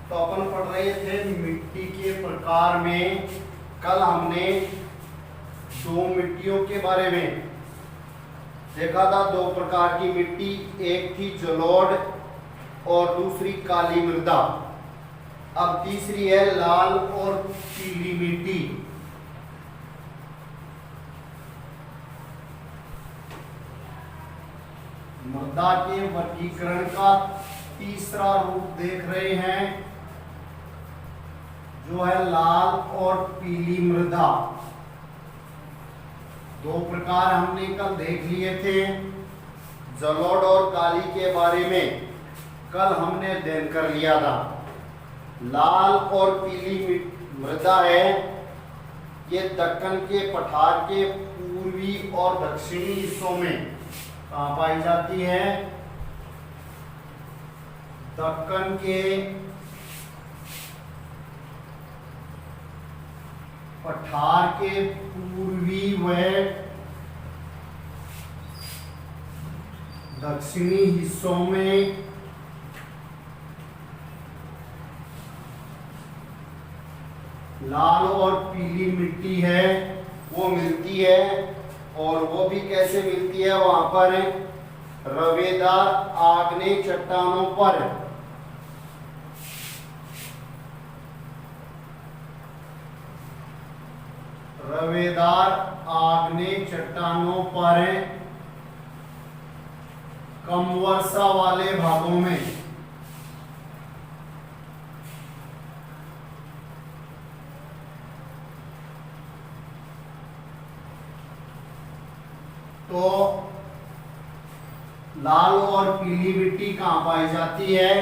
तो अपन पढ़ रहे थे मिट्टी के प्रकार में। कल हमने दो मिट्टियों के बारे में देखा था। दो प्रकार की मिट्टी, एक थी जलोढ़ और दूसरी काली मृदा। अब तीसरी है लाल और पीली मिट्टी। मृदा के वर्गीकरण का तीसरा रूप देख रहे हैं, जो है लाल और पीली मृदा। दो प्रकार हमने कल देख लिए थे। जलोढ़ और काली के बारे में कल हमने अध्ययन कर लिया था। लाल और पीली मृदा है, ये दक्कन के पठार के पूर्वी और दक्षिणी हिस्सों में कहाँ पाई जाती है? दक्कन के पठार के पूर्वी व दक्षिणी हिस्सों में लाल और पीली मिट्टी है वो मिलती है। और वो भी कैसे मिलती है? वहां पर रवेदार आग्नेय चट्टानों पर रवेदार आग्नेय चट्टानों पर कम वर्षा वाले भागों में तो लाल और पीली मिट्टी कहां पाई जाती है?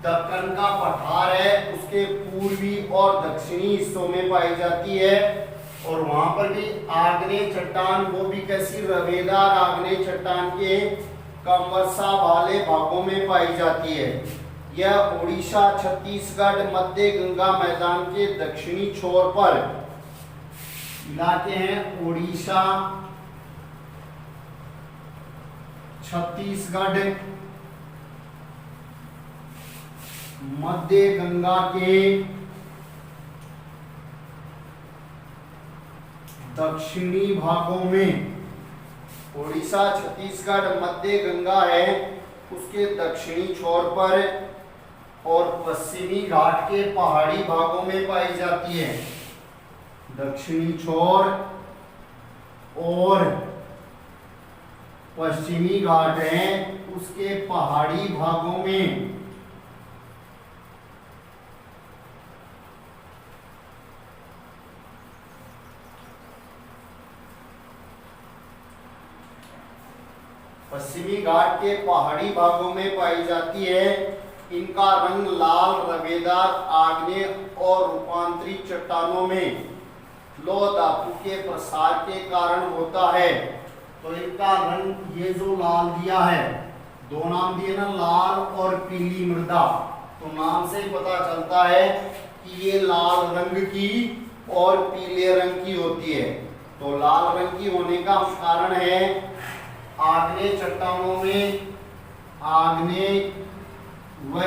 दक्कन का पठार है उसके पूर्वी और दक्षिणी हिस्सों में पाई जाती है। और वहां पर भी आग्नेय चट्टान, वो भी कैसी? रवेदार आग्नेय चट्टान के कम वर्षा वाले भागों में पाई जाती है। यह उड़ीसा, छत्तीसगढ़, मध्य गंगा मैदान के दक्षिणी छोर पर इलाके हैं। उड़ीसा, छत्तीसगढ़, मध्य गंगा के दक्षिणी भागों में, उड़ीसा, छत्तीसगढ़, मध्य गंगा है उसके दक्षिणी छोर पर और पश्चिमी घाट के पहाड़ी भागों में पाई जाती है। दक्षिणी छोर और पश्चिमी घाट है उसके पहाड़ी भागों में पश्चिमी घाट के पहाड़ी भागों में पाई जाती है। इनका रंग लाल, रवेदार, आग्नेय और रूपांतरित चट्टानों में लौह धातु के प्रसार के कारण होता है। तो इनका रंग ये जो लाल दिया है, दो नाम दिए ना, लाल और पीली मृदा, तो नाम से ही पता चलता है कि ये लाल रंग की और पीले रंग की होती है। तो लाल रंग की होने का कारण है आग्नेय चट्टानों में आग्नेय व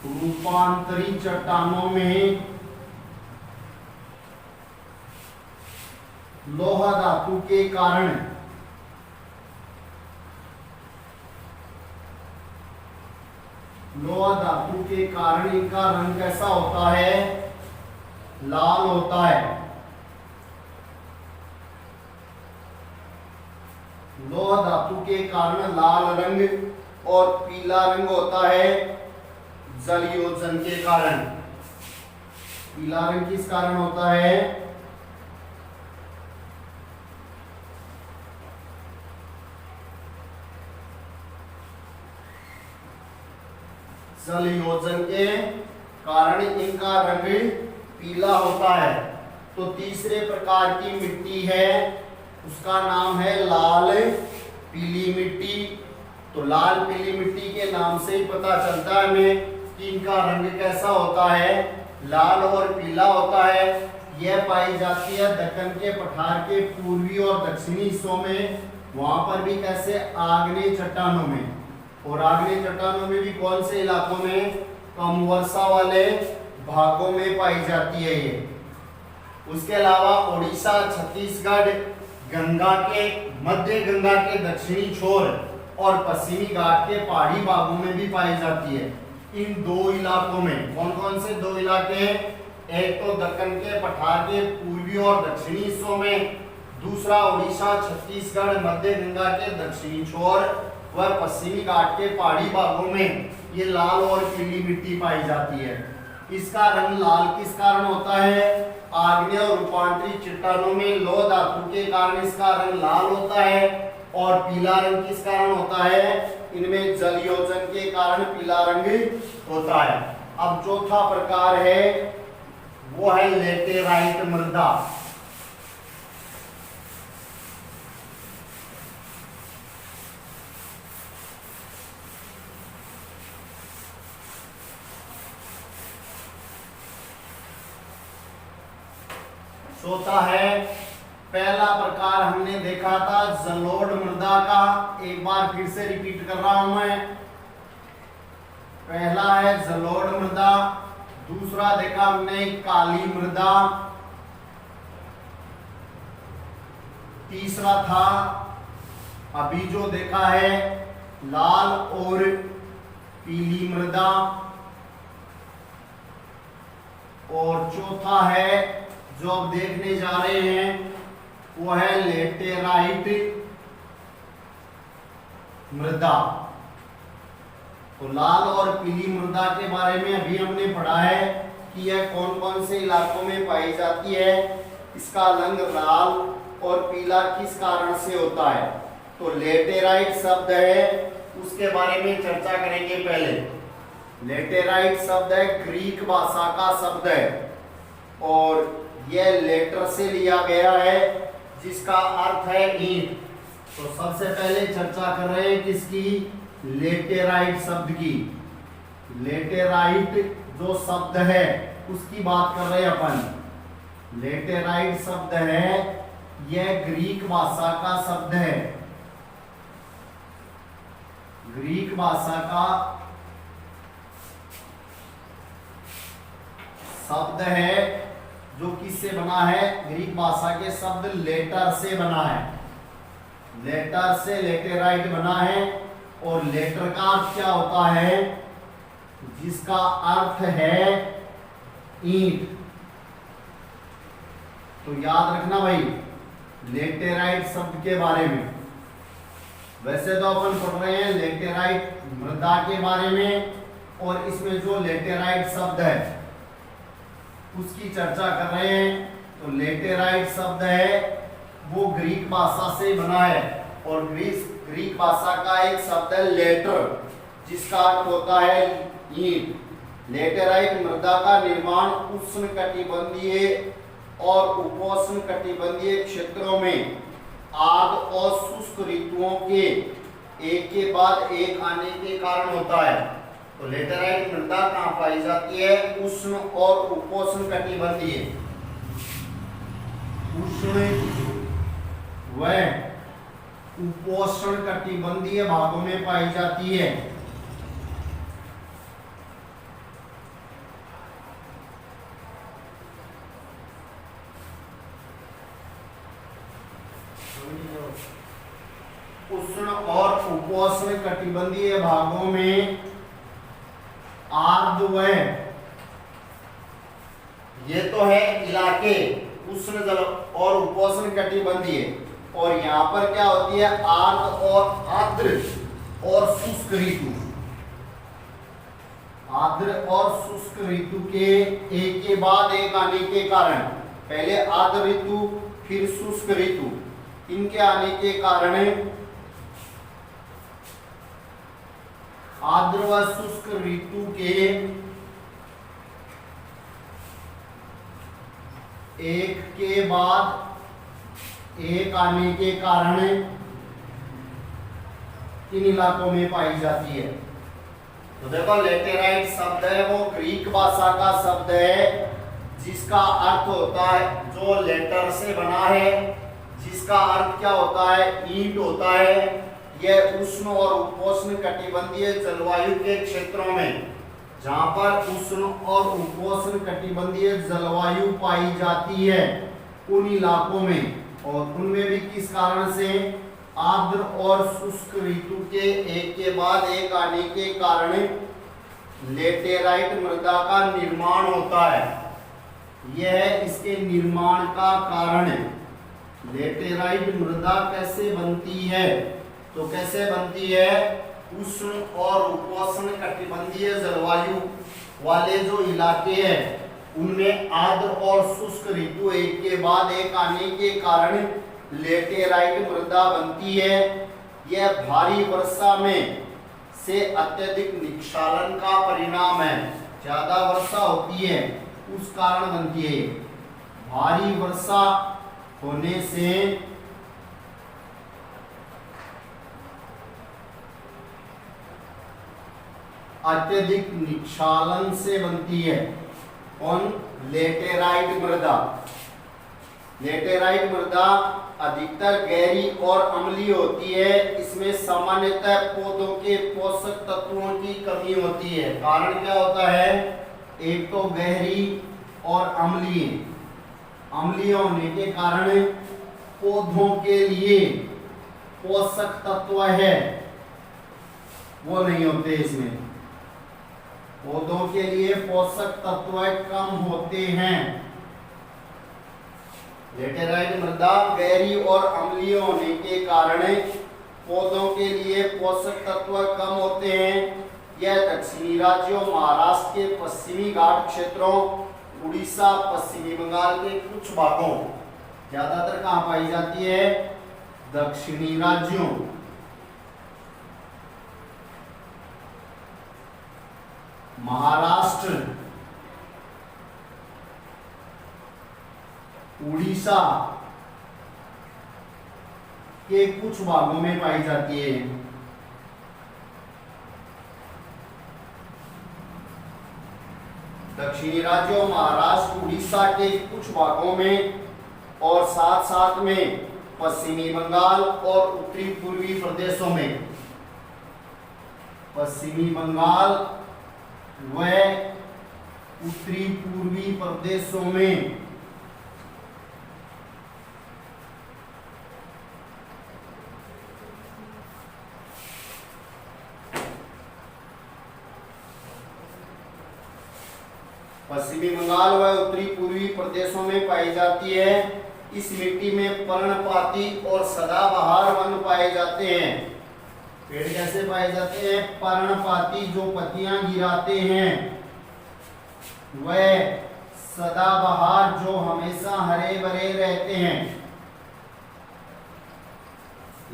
रूपांतरित चट्टानों में लोह धातु के कारण इनका रंग कैसा होता है? लाल होता है। लोह धातु के कारण लाल रंग और पीला रंग होता है जल योजन के कारण। पीला रंग किस कारण होता है? जल योजन के कारण इनका रंग पीला होता है। तो तीसरे प्रकार की मिट्टी है उसका नाम है लाल पीली मिट्टी। तो लाल पीली मिट्टी के नाम से ही पता चलता है हमें कि इनका रंग कैसा होता है? लाल और पीला होता है। यह पाई जाती है दक्कन के पठार के पूर्वी और दक्षिणी हिस्सों में, वहां पर भी कैसे? आग्नेय चट्टानों में। और आग्नेय चट्टानों में भी कौन से इलाकों में? कम वर्षा वाले भागों में पाई जाती है ये। उसके अलावा उड़ीसा, छत्तीसगढ़, गंगा के मध्य गंगा के दक्षिणी छोर और पश्चिमी घाट के पहाड़ी भागों में भी पाई जाती है। इन दो इलाकों में कौन कौन से दो इलाके हैं? एक तो दक्कन के पठार के पूर्वी और दक्षिणी हिस्सों में, दूसरा उड़ीसा, छत्तीसगढ़, मध्य गंगा के दक्षिणी छोर व पश्चिमी घाट के पहाड़ी भागों में ये लाल और पीली मिट्टी पाई जाती है। इसका रंग लाल किस कारण होता है? आग्नेय और रूपांतरित चट्टानों में लौह धातु के कारण इसका रंग लाल होता है। और पीला रंग किस कारण होता है? इनमें जल योजन के कारण पीला रंग होता है। अब चौथा प्रकार है वो है लेटेराइट मृदा। चौथा है, पहला प्रकार हमने देखा था जलोढ़ मृदा का, एक बार फिर से रिपीट कर रहा हूं मैं। पहला है जलोढ़ मृदा, दूसरा देखा हमने काली मृदा, तीसरा था अभी जो देखा है लाल और पीली मृदा, और चौथा है जो अब देखने जा रहे हैं वो है लेटेराइट मृदा। तो लाल और पीली मृदा के बारे में अभी हमने पढ़ा है कि यह कौन कौन से इलाकों में पाई जाती है, इसका रंग लाल और पीला किस कारण से होता है। तो लेटेराइट शब्द है उसके बारे में चर्चा करेंगे। पहले लेटेराइट शब्द है ग्रीक भाषा का शब्द है और यह लेटर से लिया गया है जिसका अर्थ है ईंट। तो सबसे पहले चर्चा कर रहे हैं किसकी? लेटेराइट शब्द की। लेटेराइट जो शब्द है उसकी बात कर रहे हैं अपन। लेटेराइट शब्द है यह ग्रीक भाषा का शब्द है। ग्रीक भाषा का शब्द है जो किससे बना है? ग्रीक भाषा के शब्द लेटर से बना है। लेटर से लेटेराइट बना है और लेटर का अर्थ क्या होता है? जिसका अर्थ है ईंट। तो याद रखना भाई लेटेराइट शब्द के बारे में। वैसे तो अपन पढ़ रहे हैं लेटेराइट मृदा के बारे में और इसमें जो लेटेराइट शब्द है उसकी चर्चा कर रहे हैं। तो लेटेराइट शब्द है वो ग्रीक भाषा से बना है और ग्रीक भाषा का एक शब्द है लेटर जिसका अर्थ होता है ईंट। लेटेराइट मृदा का निर्माण उष्णकटिबंधीय और उपोष्णकटिबंधीय क्षेत्रों में आर्द्र और शुष्क ऋतुओं के एक के बाद एक आने के कारण होता है। तो लेटेराइट मृदा कहाँ पाई जाती है? उष्ण और उपोष्ण कटिबंधीय, उष्ण व उपोष्ण कटिबंधीय भागों में पाई जाती है। उष्ण और उपोष्ण कटिबंधीय भागों में आर्द्र व ये तो है इलाके उष्ण जल और उपोष्ण कटिबंधीय, और यहाँ पर क्या होती है? आर्द्र और शुष्क ऋतु। आर्द्र और शुष्क ऋतु के एक के बाद एक आने के कारण, पहले आर्द्र ऋतु फिर शुष्क ऋतु, इनके आने के कारण आर्द्र व शुष्क ऋतु के एक के बाद एक आने के कारण इन इलाकों में पाई जाती है। तो देखो लेटेराइट शब्द है वो ग्रीक भाषा का शब्द है जिसका अर्थ होता है जो लेटर से बना है, जिसका अर्थ क्या होता है? ईंट होता है। यह उष्ण और उपोष्ण कटिबंधीय जलवायु के क्षेत्रों में जहां पर उष्ण और उपोष्ण कटिबंधीय जलवायु पाई जाती है उन इलाकों में, और उनमें भी किस कारण से, आर्द्र और शुष्क ऋतु के एक के बाद एक आने के कारण लेटेराइट मृदा का निर्माण होता है। यह इसके निर्माण का कारण है। लेटेराइट मृदा कैसे बनती है, तो कैसे बनती है, उष्ण और उपोष्ण कटिबंधीय जलवायु वाले जो इलाके हैं उनमें आर्द्र और शुष्क ऋतु एक के बाद एक आने के कारण लेटेराइट मृदा बनती है। यह भारी वर्षा में से अत्यधिक निक्षालन का परिणाम है। ज्यादा वर्षा होती है उस कारण बनती है। भारी वर्षा होने से अत्यधिक निक्षालन से बनती है कौन, लेटेराइट मृदा। लेटेराइट मृदा अधिकतर गहरी और अम्लीय होती है। इसमें सामान्यतः पौधों के पोषक तत्वों की कमी होती है। कारण क्या होता है, एक तो गहरी और अम्लीय। अम्लीय होने के कारण पौधों के लिए पोषक तत्व है वो नहीं होते। इसमें पौधों के लिए पोषक तत्व कम होते हैं। लेटेराइट मृदा गहरी और अम्लीय होने के कारण पौधों के लिए पोषक तत्व कम होते हैं। यह दक्षिणी राज्यों, महाराष्ट्र के पश्चिमी घाट क्षेत्रों, उड़ीसा, पश्चिमी बंगाल के कुछ भागों, ज्यादातर कहाँ पाई जाती है, दक्षिणी राज्यों, महाराष्ट्र, उड़ीसा के कुछ भागों में पाई जाती है। दक्षिणी राज्यों, महाराष्ट्र, उड़ीसा के कुछ भागों में और साथ साथ में पश्चिमी बंगाल और उत्तरी पूर्वी प्रदेशों में। पश्चिमी बंगाल व उत्तरी पूर्वी प्रदेशों में पश्चिमी बंगाल व उत्तरी पूर्वी प्रदेशों में पाई जाती है। इस मिट्टी में पर्णपाती और सदाबहार वन पाए जाते हैं। पेड़ कैसे पाए जाते हैं, पर्णपाती जो पत्तियां गिराते हैं, वह सदाबहार जो हमेशा हरे भरे रहते हैं।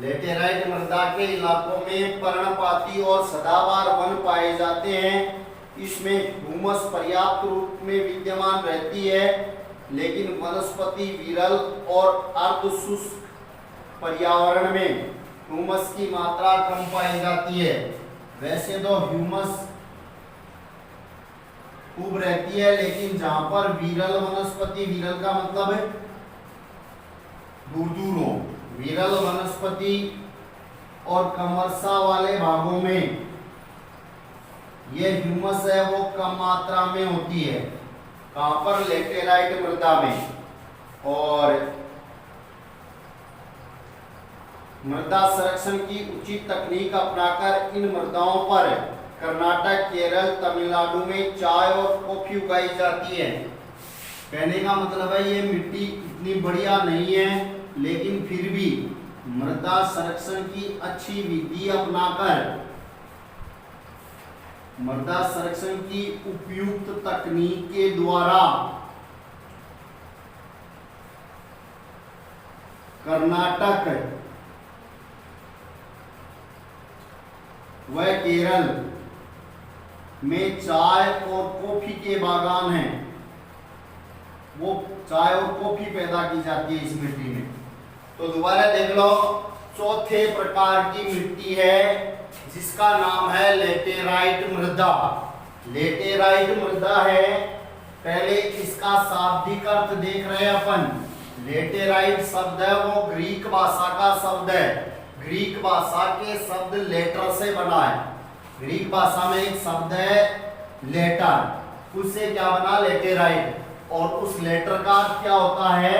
लेटेराइट मृदा के इलाकों में पर्णपाती और सदाबहार वन पाए जाते हैं। इसमें ह्यूमस पर्याप्त रूप में विद्यमान रहती है, लेकिन वनस्पति विरल और अर्धशुष्क पर्यावरण में ह्यूमस की मात्रा कम पाई जाती है। वैसे तो ह्यूमस खूब रहती है, लेकिन जहां पर विरल वनस्पति, विरल का मतलब है दूर दूर हो, विरल वनस्पति और कम वर्षा वाले भागों में ये ह्यूमस है वो कम मात्रा में होती है। कहां पर, लेटेराइट मृदा में। और मृदा संरक्षण की उचित तकनीक अपनाकर इन मृदाओं पर कर्नाटक, केरल, तमिलनाडु में चाय और कॉफी उगाई जाती है। कहने का मतलब है ये मिट्टी इतनी बढ़िया नहीं है, लेकिन फिर भी मृदा संरक्षण की अच्छी विधि अपनाकर, मृदा संरक्षण की उपयुक्त तकनीक के द्वारा कर्नाटक व केरल में चाय और कॉफी के बागान हैं। वो चाय और कॉफी पैदा की जाती है इस मिट्टी में। तो दोबारा देख लो, चौथे प्रकार की मिट्टी है जिसका नाम है लेटेराइट मृदा। लेटेराइट मृदा है, पहले इसका शाब्दिक अर्थ देख रहे हैं अपन। लेटेराइट शब्द है वो ग्रीक भाषा का शब्द है। ग्रीक भाषा के शब्द लेटर से बना है। ग्रीक भाषा में एक शब्द है लेटर, उससे क्या बना लेटेराइट, और उस लेटर का अर्थ क्या होता है,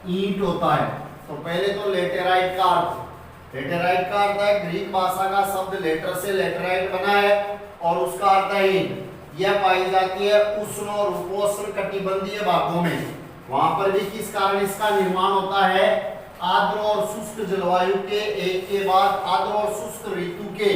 ईंट होता है। तो पहले तो लेटेराइट का अर्थ, लेटेराइट का अर्थ है ग्रीक भाषा का शब्द लेटर से लेटेराइट बना है और उसका अर्थ है ईंट। यह पाई जाती है उष्ण और उपोष्ण कटिबंधीय भागों में। वहां पर भी किस कारण इसका निर्माण होता है, आर्द्र और शुष्क जलवायु के एक के बाद आर्द्र और शुष्क ऋतु के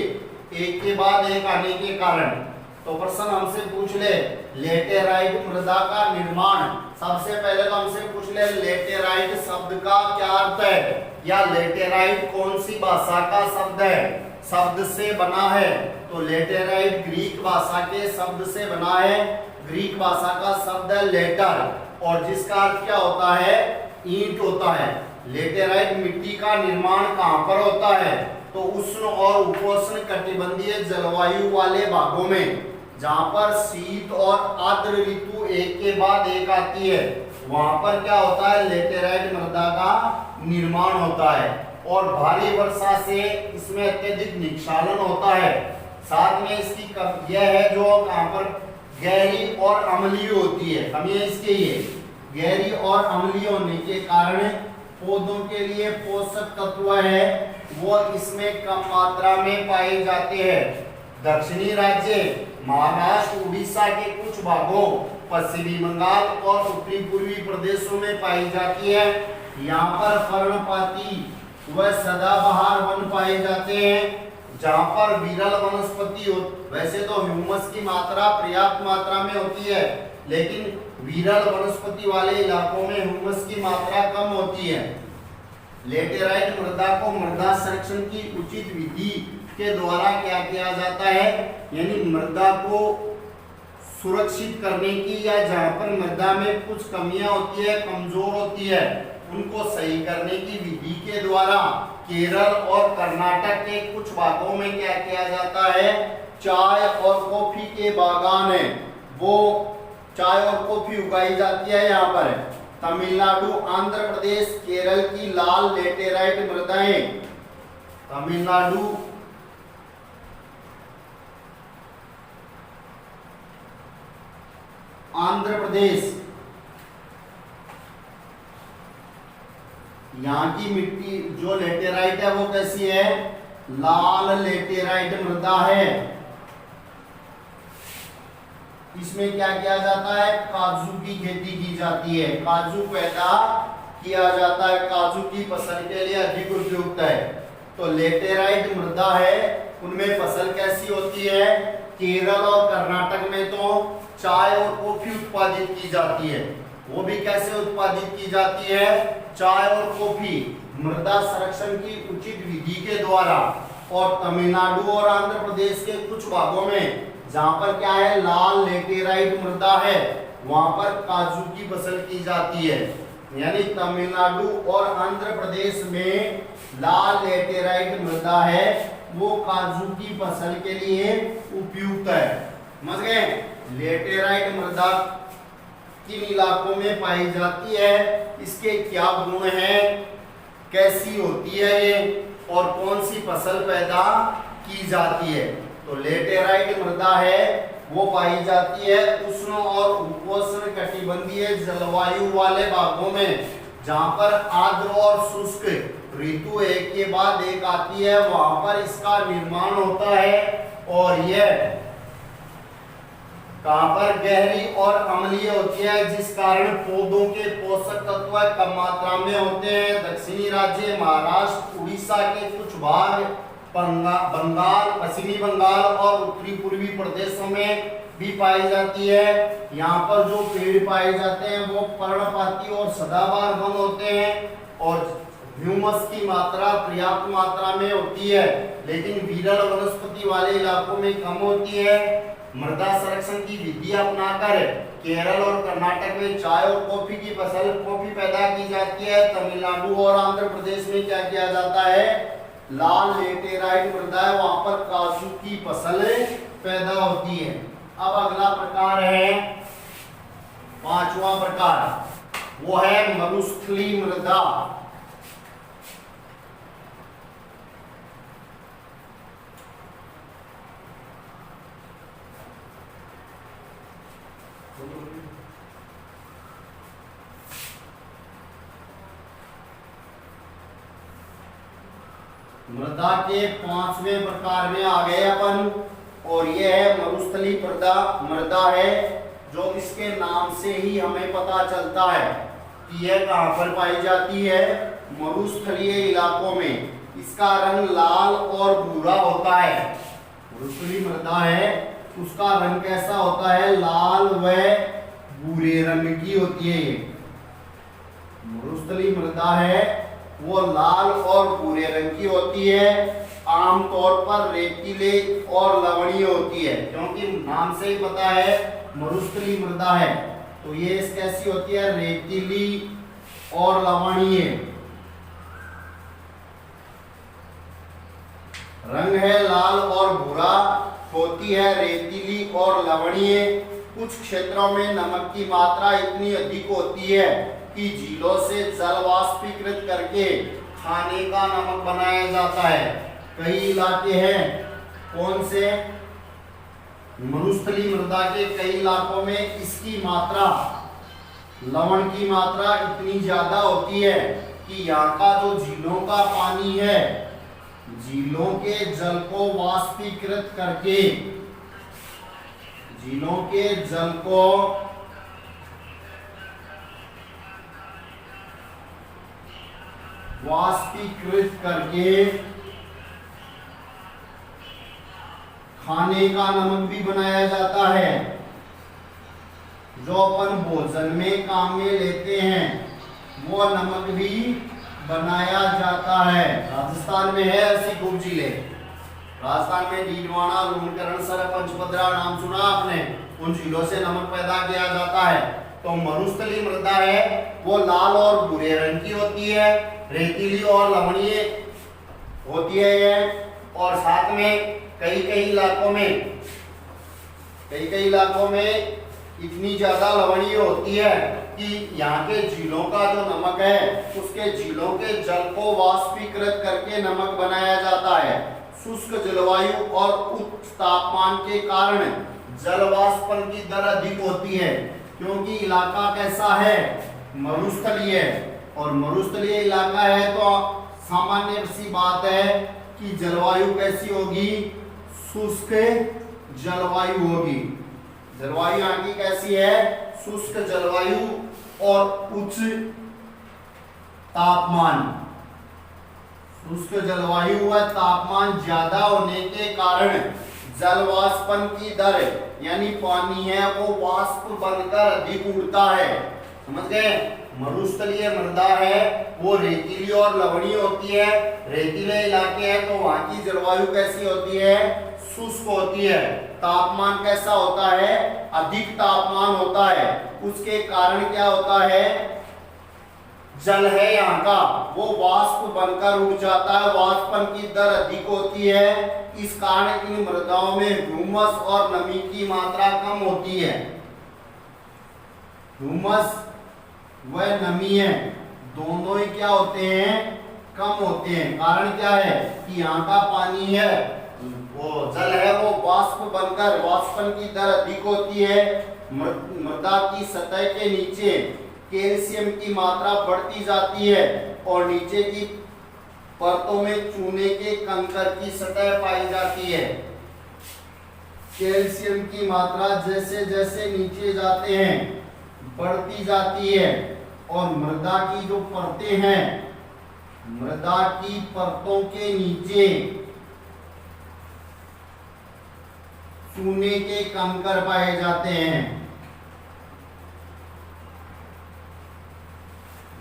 एक के बाद एक आने के कारण। तो प्रश्न हमसे पूछ ले लेटेराइट मृदा का निर्माण, सबसे पहले तो हमसे पूछ ले लेटेराइट शब्द का क्या अर्थ है, या लेटेराइट कौन सी भाषा का शब्द है, शब्द से बना है। तो लेटेराइट ग्रीक भाषा के शब्द से बना है, ग्रीक भाषा का शब्द है लेटर, और जिसका अर्थ क्या होता है, ईंट होता है। लेटेराइट मिट्टी का निर्माण कहां पर होता है, तो उष्ण और उपोष्ण कटिबंधीय जलवायु वाले भागों में, जहां पर शीत और आर्द्र ऋतु एक के बाद एक आती है, वहां पर क्या होता है, लेटेराइट मृदा का निर्माण होता है। और भारी वर्षा से इसमें अत्यधिक निक्षालन होता है। साथ में इसकी यह है जो यहाँ पर गहरी और अम्लीय होती है, कमी है इसके, ये गहरी और अम्लीय होने के कारण पौधों के लिए पोषक तत्व है वो इसमें कम मात्रा में पाए जाते हैं। दक्षिणी राज्य महाराष्ट्र, उड़ीसा के कुछ भागों, पश्चिमी बंगाल और उत्तरी पूर्वी प्रदेशों में पाई जाती है। यहाँ पर पर्णपाती व सदाबहार वन पाए जाते हैं, जहाँ पर विरल वनस्पति हो। वैसे तो ह्यूमस की मात्रा पर्याप्त मात्रा में होती है, लेकिन विरल वनस्पति वाले इलाकों में ह्यूमस की मात्रा कम होती है। लेटेराइट मृदा को मृदा संरक्षण की उचित विधि के द्वारा क्या किया जाता है, यानी मृदा को सुरक्षित करने की, या जहाँ पर मृदा में कुछ कमियां होती है, कमजोर होती है, उनको सही करने की विधि के द्वारा केरल और कर्नाटक के कुछ भागों में क्या किया जाता है, चाय और कॉफी के बागान है, वो चाय और कॉफी उगाई जाती है। यहाँ पर तमिलनाडु, आंध्र प्रदेश, केरल की लाल लेटेराइट मृदाएं, तमिलनाडु, आंध्र प्रदेश, यहाँ की मिट्टी जो लेटेराइट है वो कैसी है, लाल लेटेराइट मृदा है। इसमें क्या किया जाता है, काजू की खेती की जाती है, काजू पैदा किया जाता है, काजू की फसल के लिए अधिक उपयुक्त है। तो लेटेराइट मृदा है, उनमें फसल कैसी होती है, केरल और कर्नाटक में तो चाय और कॉफी उत्पादित की जाती है। वो भी कैसे उत्पादित की जाती है, चाय और कॉफी मृदा संरक्षण की उचित विधि के द्वारा। और तमिलनाडु और आंध्र प्रदेश के कुछ भागों में जहां पर क्या है, लाल लेटेराइट मृदा है, वहां पर काजू की फसल की जाती है। यानी तमिलनाडु और आंध्र प्रदेश में लाल लेटेराइट मृदा है, वो काजू की फसल के लिए उपयुक्त है। समझ गए, लेटेराइट मृदा किन इलाकों में पाई जाती है, इसके क्या गुण हैं, कैसी होती है ये, और कौन सी फसल पैदा की जाती है। तो लेटेराइट मृदा है वो पाई जाती है उष्ण और उपोष्ण कटिबंधीय जलवायु वाले भागों में, जहां पर आर्द्र और शुष्क ऋतु एक के बाद एक आती है, वहां पर इसका निर्माण होता है। और यह कहां पर, गहरी और अम्लीय होती है, जिस कारण पौधों के पोषक तत्व कम मात्रा में होते हैं। दक्षिणी राज्य महाराष्ट्र, उड़ीसा के कुछ भाग, बंगाल, पश्चिमी बंगाल और उत्तरी पूर्वी प्रदेशों में भी पाई जाती है। यहाँ पर जो पेड़ पाए जाते हैं वो पर्णपाती और सदाबहार वन होते हैं, और ह्यूमस की मात्रा पर्याप्त मात्रा में होती है, लेकिन विरल वनस्पति वाले इलाकों में कम होती है। मृदा संरक्षण की विधि अपनाकर केरल और कर्नाटक में चाय और कॉफी की फसल, कॉफी पैदा की जाती है। तमिलनाडु और आंध्र प्रदेश में क्या किया जाता है, लाल लेटेराइट मृदा है, वहां पर काजू की फसल पैदा होती है। अब अगला प्रकार है, पांचवा प्रकार, वो है मरुस्थली मृदा। मृदा के 5वें प्रकार में आ गए अपन, और यह है मरुस्थली मृदा है, जो इसके नाम से ही हमें पता चलता है कि यह कहाँ पर पाई जाती है, मरुस्थलीय इलाकों में। इसका रंग लाल और भूरा होता है। मरुस्थली मृदा है, उसका रंग कैसा होता है, लाल व भूरे रंग की होती है। ये मरुस्थली मृदा है, वो लाल और भूरे रंग की होती है। आमतौर पर रेतीले और लवणीय होती है, क्योंकि नाम से ही पता है मरुस्थली मृदा है, तो ये कैसी होती है, रेतीली और लवणीय। रंग है लाल और भूरा, होती है रेतीली और लवणीय। कुछ क्षेत्रों में नमक की मात्रा इतनी अधिक होती है कि झीलों से जल वाष्पीकृत करके खाने का नमक बनाया जाता है। कई इलाके हैं, कौन से, मरुस्थली मृदा के कई इलाकों में इसकी मात्रा, लवण की मात्रा इतनी ज्यादा होती है कि यहाँ का जो झीलों का पानी है, झीलों के जल को वाष्पीकृत करके, झीलों के जल को वाष्पीकृत करके खाने का नमक भी बनाया जाता है, जो अपन भोजन में काम में लेते हैं, वो नमक भी बनाया जाता है। राजस्थान में है ऐसी खूब झीलें। राजस्थान में डीडवाना, लूणकरण, सर, पंचपदरा नाम सुना आपने, उन झीलों से नमक पैदा किया जाता है। तो मरुस्थली मृदा है, वो लाल और भूरे रंग की होती है, रेतीली और लवणीय होती है ये, और साथ में कई इलाकों में इतनी ज्यादा लवणीय होती है कि यहाँ के झीलों का जो नमक है, उसके झीलों के जल को वाष्पीकृत करके नमक बनाया जाता है। शुष्क जलवायु और उच्च तापमान के कारण जल वाष्पन की दर अधिक होती है, क्योंकि इलाका कैसा है, मरुस्थलीय है, और मरुस्थलीय इलाका है तो सामान्य सी बात है कि जलवायु कैसी होगी, शुष्क जलवायु होगी। जलवायु यहाँ की कैसी है, शुष्क जलवायु और उच्च तापमान। शुष्क जलवायु व तापमान ज्यादा होने के कारण जल वाष्पन की दर, यानी पानी है वो वाष्प बनकर अधिक उड़ता है। समझ गए, मरुस्थलीय मृदा है, वो रेतीली और लवणीय होती है। रेतीले इलाके हैं तो वहां की जलवायु कैसी होती है, शुष्क होती है। तापमान कैसा होता है, अधिक तापमान होता है। उसके कारण क्या होता है, जल है यहाँ का वो वाष्प बनकर उड़ जाता है, वाष्पन की दर अधिक होती है। इस कारण इन मृदाओं में ह्यूमस और नमी की मात्रा कम होती है। ह्यूमस व नमी है दोनों ही क्या होते हैं, कम होते हैं। कारण क्या है कि यहाँ का पानी है, वो जल है वो वाष्प बनकर वाष्पन की दर अधिक होती है। मृदा की सतह के नीचे कैल्शियम की मात्रा बढ़ती जाती है और नीचे की परतों में चूने के कंकर की सतह पाई जाती है। कैल्शियम की मात्रा जैसे जैसे नीचे जाते हैं बढ़ती जाती है, और मृदा की जो परतें हैं, मृदा की परतों के नीचे चूने के कंकर पाए जाते हैं।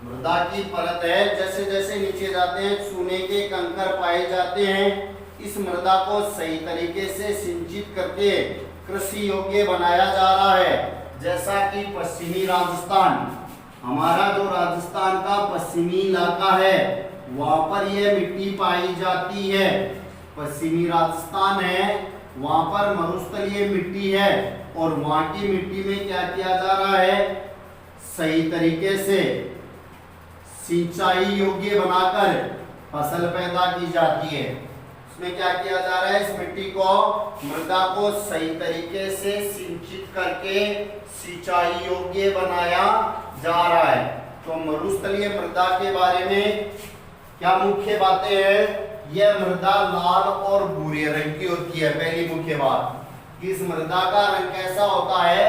मृदा की परत है, जैसे जैसे नीचे जाते हैं चूने के कंकर पाए जाते हैं। इस मृदा को सही तरीके से सिंचित करके कृषि योग्य बनाया जा रहा है। जैसा कि पश्चिमी राजस्थान, हमारा जो राजस्थान का पश्चिमी इलाका है वहां पर यह मिट्टी पाई जाती है। पश्चिमी राजस्थान है, वहां पर मरुस्थलीय मिट्टी है, और वहां की मिट्टी में क्या किया जा रहा है, सही तरीके से सिंचाई योग्य बनाकर फसल पैदा की जाती है। इसमें क्या किया जा रहा है, इस मिट्टी को, मृदा को सही तरीके से सिंचित करके सिंचाई योग्य बनाया जा रहा है। तो मरुस्थलीय मृदा के बारे में क्या मुख्य बातें हैं, यह मृदा लाल और भूरे रंग की होती है। पहली मुख्य बात, इस मृदा का रंग कैसा होता है?